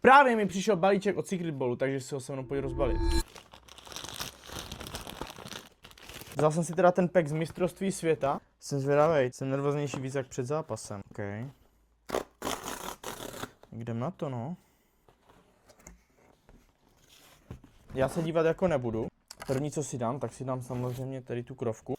Právě mi přišel balíček od Secret Ballu, takže si ho se mnou pojď rozbalit. Vzal jsem si teda ten pack z mistrovství světa. Jsem zvědavej, jsem nervóznější víc jak před zápasem. OK. Jdem na to, no. Já se dívat jako nebudu. První, co si dám, tak si dám samozřejmě tady tu krovku.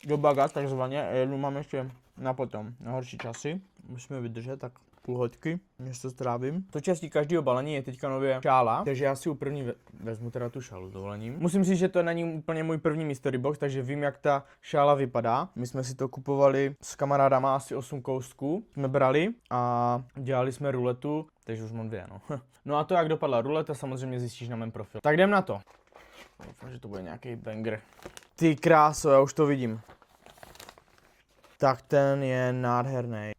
Do baga, takzvaně, a jednu mám ještě na potom, na horší časy. Musíme vydržet tak půl hoďky, než to strávím. To částí každého balení je teďka nově šála, takže já si u první vezmu teda tu šálu s dovolením. Musím říct, že to není úplně můj první mystery box, takže vím, jak ta šála vypadá. My jsme si to kupovali s kamarádama, asi 8 kousků jsme brali a dělali jsme ruletu, takže už mám 2, no. No a to, jak dopadla ruleta, samozřejmě zjistíš na mém profilu. Tak jdem na to. Doufám, že to bude nějaký banger. Ty kráso, já už to vidím. Tak ten je nádherný.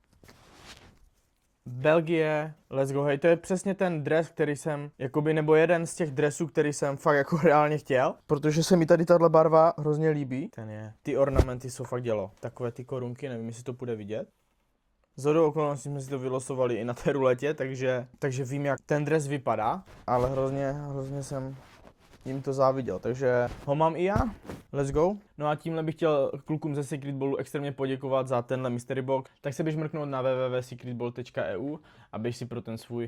Belgie, let's go, hej, to je přesně ten dres, který jsem, jakoby, nebo jeden z těch dresů, který jsem fakt jako reálně chtěl, protože se mi tady tahle barva hrozně líbí. Ten je, ty ornamenty jsou fakt dělo, takové ty korunky, nevím, jestli to bude vidět. Zhodou okolností jsme si to vylosovali i na té ruletě, takže vím, jak ten dres vypadá, ale hrozně jsem jim to záviděl, takže ho mám i já. Let's go. No a tímhle bych chtěl klukům ze Secret Ballu extrémně poděkovat za tenhle mystery box. Tak se běž mrknout na www.secretball.eu a běž si pro ten svůj